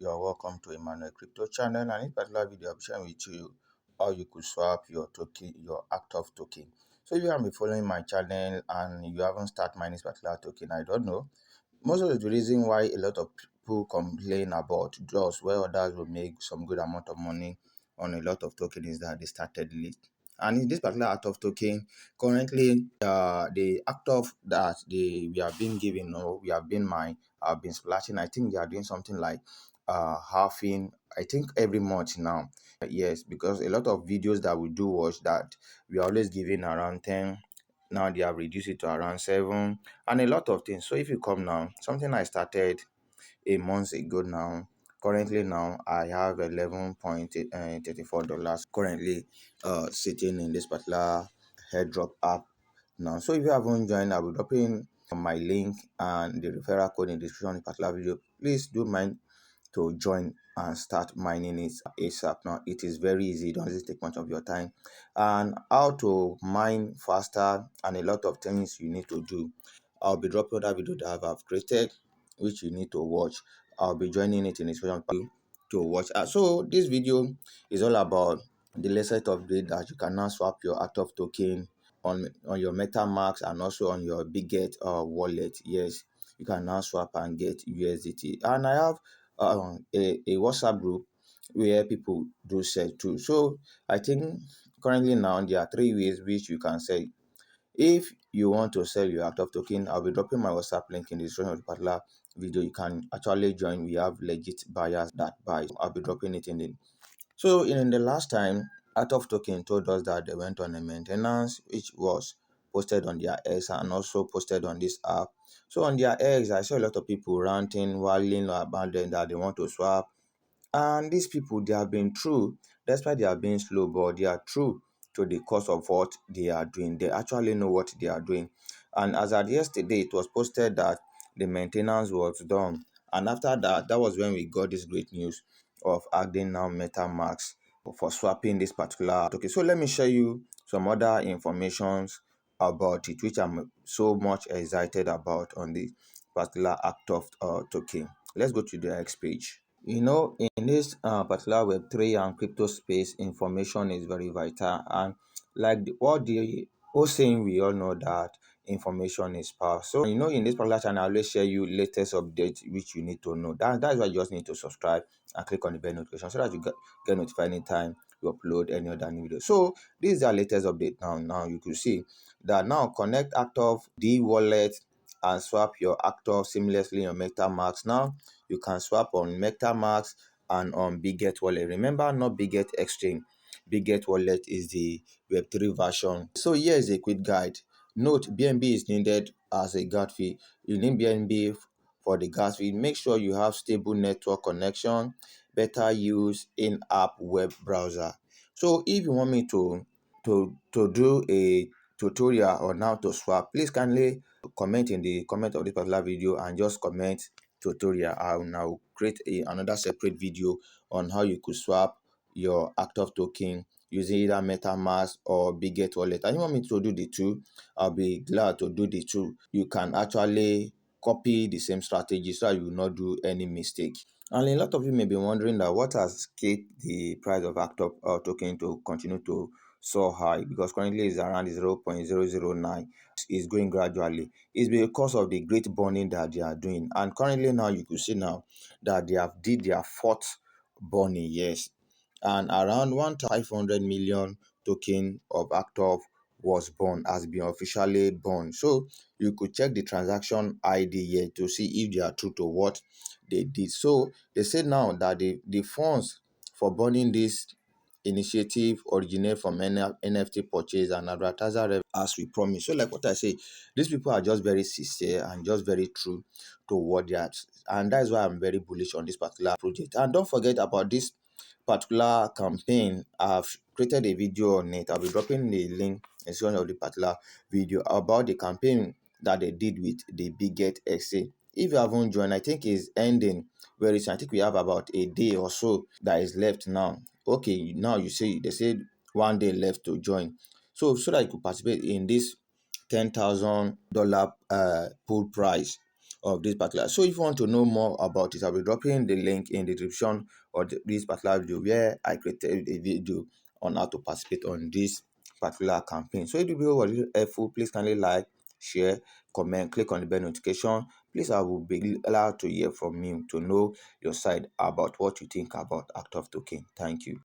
You're welcome to Emmanuel Crypto channel, and in this particular video I'll be sharing with you how you could swap your token, your Atok token. So if you haven't been following my channel and you haven't started mining this particular token, I don't know. Most of the reason why a lot of people complain about draws where others will make some good amount of money on a lot of token is that they started late. And in this particular Atok token, currently the Atok that we have been given or we have been mined have been splashing. I think they are doing something like halving, I think every month now. Yes, because a lot of videos that we do watch that we are always giving around 10. Now they have reduced it to around 7 and a lot of things. So if you come now, something I started a month ago now, currently now I have $11.34 currently sitting in this particular airdrop app now. So if you haven't joined, I will drop in my link and the referral code in the description of the particular video. Please do mind to join and start mining it ASAP. Now it is very easy, it doesn't take much of your time. And how to mine faster and a lot of things you need to do, I'll be dropping that video that I've created which you need to watch. I'll be joining it in the description to watch. So this video is all about the latest update that you can now swap your Atok token on your MetaMask and also on your Bitget wallet. Yes, you can now swap and get USDT. And I have a WhatsApp group where people do sell too. So I think currently now there are 3 ways which you can sell. If you want to sell your Atok token, I'll be dropping my WhatsApp link in the description of the particular video. You can actually join. We have legit buyers that buy. I'll be dropping it in the. So in the last time, Atok token told us that they went on a maintenance, which was posted on their X and also posted on this app. So on their X, I saw a lot of people ranting, wailing about them that they want to swap. And these people, they have been true, despite they are being slow, but they are true to the cause of what they are doing. They actually know what they are doing. And as at yesterday, it was posted that the maintenance was done. And after that, that was when we got this great news of adding now MetaMask for swapping this particular token. So let me show you some other informations about it, which I'm so much excited about on this particular Atok token. Let's go to the X page. In this particular Web3 and crypto space, information is very vital. And like what the whole saying, we all know that information is power. So, in this particular channel, I always share you latest updates which you need to know. That's why you just need to subscribe and click on the bell notification so that you get notified anytime you upload any other new video. So, this is our latest update now. Now, you can see that now connect Atok D wallet and swap your Atok seamlessly on MetaMask. Now, you can swap on MetaMask and on Bitget Wallet. Remember, not Bitget Exchange. Bitget Wallet is the Web3 version. So here is a quick guide. Note, BNB is needed as a gas fee. You need BNB for the gas fee. Make sure you have stable network connection. Better use in-app web browser. So if you want me to do a tutorial on how to swap, please kindly comment in the comment of this particular video and just comment tutorial. I will now create another separate video on how you could swap your Atok token using either MetaMask or Bitget wallet. And you want me to do the two, I'll be glad to do the two. You can actually copy the same strategy so you will not do any mistake. And a lot of you may be wondering that what has kept the price of Atok token to continue to so high, because currently it's around 0.009. It's going gradually. It's because of the great burning that they are doing. And currently now you could see now that they have did their fourth burning, yes. And around 1,500 million token of Atok was born, has been officially born. So you could check the transaction ID here to see if they are true to what they did. So they say now that the funds for burning this initiative originate from NFT purchase and advertiser revenue as we promised. So like what I say, these people are just very sincere and just very true to what they are. And that is why I'm very bullish on this particular project. And don't forget about this particular campaign. I've created a video on it. I'll be dropping the link in one of the particular video about the campaign that they did with the Bitget XA. If you haven't joined, I think it's ending very soon. I think we have about a day or so that is left now. Okay, now you say they said 1 day left to join. So that you could participate in this $10,000 pool prize of this particular. So if you want to know more about it, I'll be dropping the link in the description of this particular video where I created a video on how to participate on this particular campaign. So if the video was really helpful, please kindly like, share, comment, click on the bell notification. Please, I will be allowed to hear from you to know your side about what you think about Atok Token. Thank you.